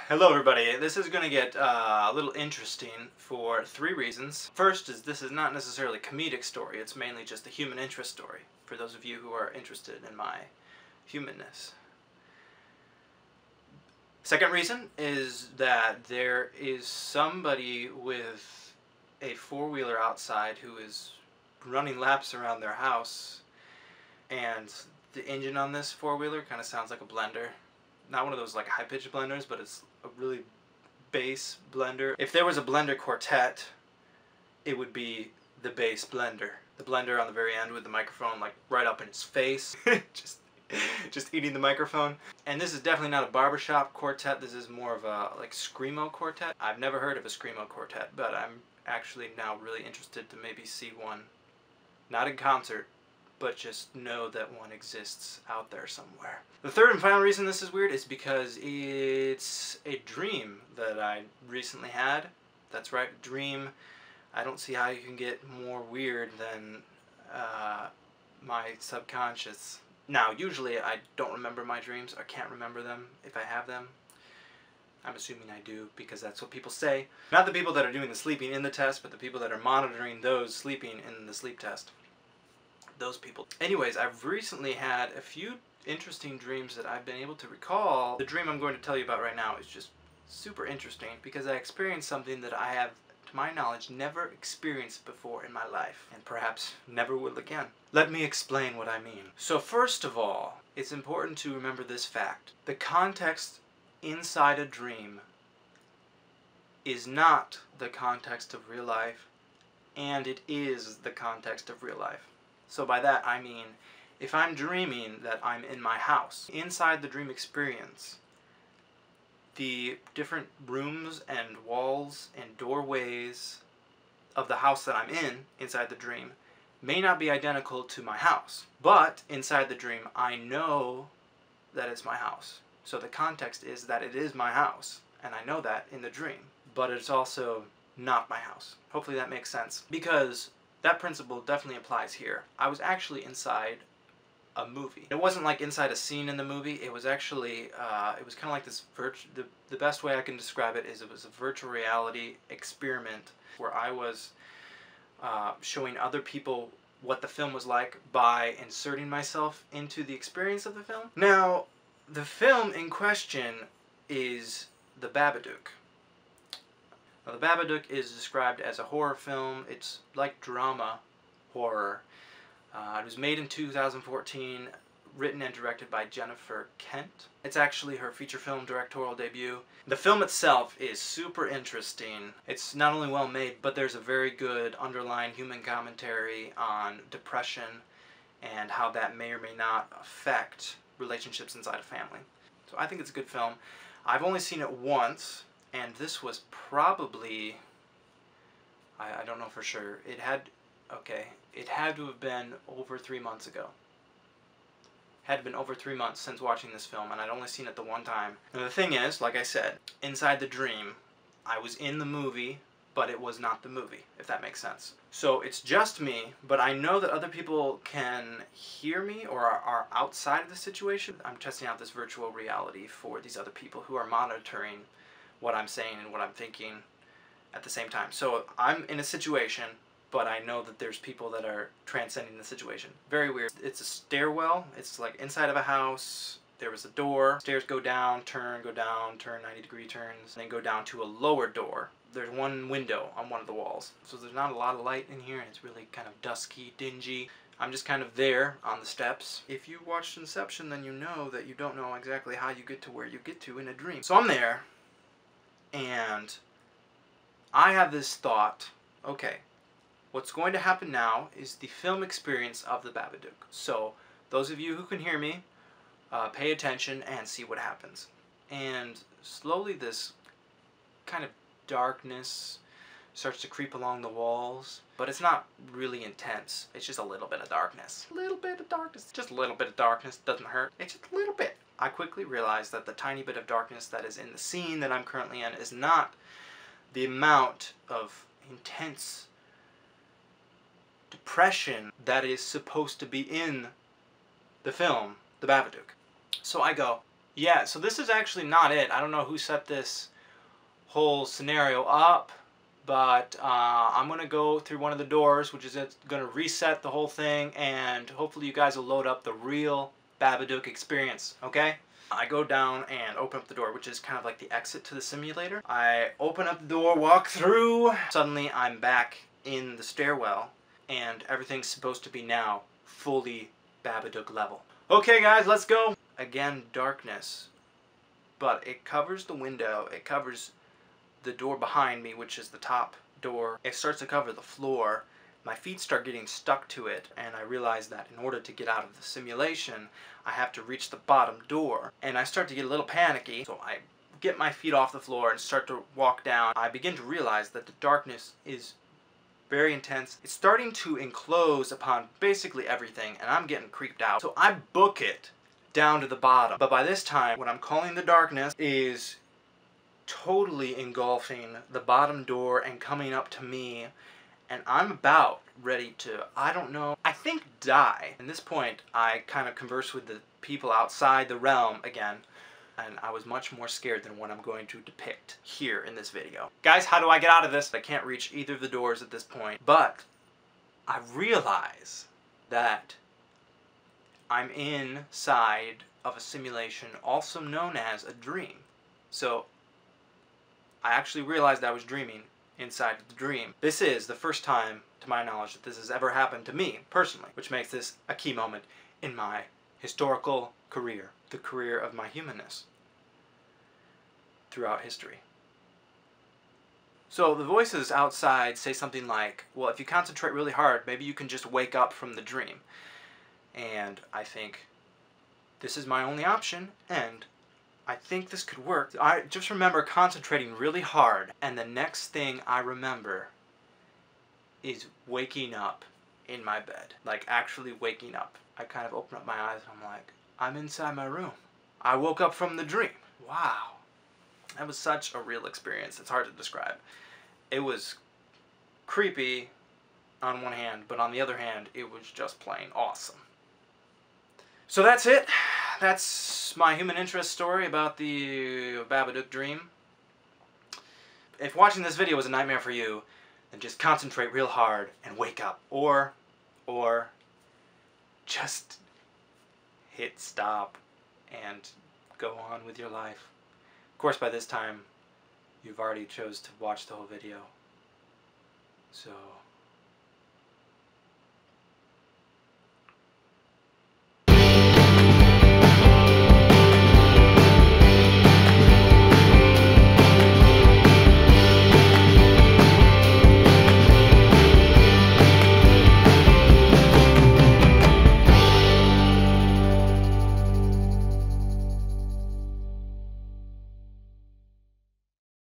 Hello everybody, this is going to get a little interesting for three reasons. First is this is not necessarily a comedic story, it's mainly just a human interest story, for those of you who are interested in my humanness. Second reason is that there is somebody with a four-wheeler outside who is running laps around their house, and the engine on this four-wheeler kind of sounds like a blender. Not one of those like high-pitched blenders, but it's a really bass blender. If there was a blender quartet, it would be the bass blender. The blender on the very end with the microphone like right up in his face. just eating the microphone. And this is definitely not a barbershop quartet. This is more of a like screamo quartet. I've never heard of a screamo quartet, but I'm actually now really interested to maybe see one. Not in concert, but just know that one exists out there somewhere. The third and final reason this is weird is because it's a dream that I recently had. That's right, dream. I don't see how you can get more weird than my subconscious. Now, usually I don't remember my dreams. I can't remember them if I have them. I'm assuming I do because that's what people say. Not the people that are doing the sleeping in the test, but the people that are monitoring those sleeping in the sleep test. Those people. Anyways, I've recently had a few interesting dreams that I've been able to recall. The dream I'm going to tell you about right now is just super interesting because I experienced something that I have, to my knowledge, never experienced before in my life, and perhaps never will again. Let me explain what I mean. So first of all, it's important to remember this fact. The context inside a dream is not the context of real life, and it is the context of real life. So by that I mean, if I'm dreaming that I'm in my house, inside the dream experience, the different rooms and walls and doorways of the house that I'm in, inside the dream, may not be identical to my house. But inside the dream, I know that it's my house. So the context is that it is my house, and I know that in the dream. But it's also not my house. Hopefully that makes sense. Because that principle definitely applies here. I was actually inside a movie. It wasn't like inside a scene in the movie. It was actually, it was kind of like this the best way I can describe it is it was a virtual reality experiment where I was showing other people what the film was like by inserting myself into the experience of the film. Now, the film in question is the Babadook. Now, the Babadook is described as a horror film. It's like drama horror. It was made in 2014, written and directed by Jennifer Kent. It's actually her feature film directorial debut. The film itself is super interesting. It's not only well made, but there's a very good underlying human commentary on depression and how that may or may not affect relationships inside a family. So I think it's a good film. I've only seen it once. And this was probably, I don't know for sure, it had to have been over 3 months ago. Had been over 3 months since watching this film, and I'd only seen it the one time. And the thing is, like I said, inside the dream, I was in the movie, but it was not the movie, if that makes sense. So it's just me, but I know that other people can hear me or are outside of the situation. I'm testing out this virtual reality for these other people who are monitoring what I'm saying and what I'm thinking at the same time. So I'm in a situation, but I know that there's people that are transcending the situation. Very weird. It's a stairwell. It's like inside of a house. There was a door. Stairs go down, turn 90-degree turns, and then go down to a lower door. There's one window on one of the walls. So there's not a lot of light in here, and it's really kind of dusky, dingy. I'm just kind of there on the steps. If you watched Inception, then you know that you don't know exactly how you get to where you get to in a dream. So I'm there. And I have this thought, okay, what's going to happen now is the film experience of the Babadook. So those of you who can hear me, pay attention and see what happens. And slowly this kind of darkness starts to creep along the walls, but it's not really intense. It's just a little bit of darkness. A little bit of darkness. Just a little bit of darkness. Doesn't hurt. It's just a little bit. I quickly realized that the tiny bit of darkness that is in the scene that I'm currently in is not the amount of intense depression that is supposed to be in the film, The Babadook. So I go, Yeah, so this is actually not it. I don't know who set this whole scenario up, but I'm going to go through one of the doors, which is going to reset the whole thing, and hopefully you guys will load up the real Babadook experience, okay? I go down and open up the door, which is kind of like the exit to the simulator. I open up the door, walk through. Suddenly I'm back in the stairwell, and everything's supposed to be now fully Babadook level. Okay guys, let's go. Again, darkness, but it covers the window, it covers the door behind me, which is the top door. It starts to cover the floor. My feet start getting stuck to it, and I realize that in order to get out of the simulation, I have to reach the bottom door. And I start to get a little panicky, so I get my feet off the floor and start to walk down. I begin to realize that the darkness is very intense. It's starting to enclose upon basically everything, and I'm getting creeped out. So I book it down to the bottom. But by this time, what I'm calling the darkness is totally engulfing the bottom door and coming up to me, and I'm about ready to, I don't know, I think die. At this point, I kind of converse with the people outside the realm again, and I was much more scared than what I'm going to depict here in this video. Guys, how do I get out of this? I can't reach either of the doors at this point, but I realize that I'm inside of a simulation, also known as a dream. So I actually realized I was dreaming inside of the dream. This is the first time, to my knowledge, that this has ever happened to me, personally, which makes this a key moment in my historical career, the career of my humanness throughout history. So the voices outside say something like, well, if you concentrate really hard, maybe you can just wake up from the dream. And I think, this is my only option, and I think this could work. I just remember concentrating really hard, and the next thing I remember is waking up in my bed. Like, actually waking up. I kind of open up my eyes and I'm like, I'm inside my room. I woke up from the dream. Wow. That was such a real experience. It's hard to describe. It was creepy on one hand, but on the other hand, it was just plain awesome. So that's it. That's my human interest story about the Babadook dream. If watching this video was a nightmare for you, then just concentrate real hard and wake up. Or just hit stop and go on with your life. Of course, by this time, you've already chose to watch the whole video. So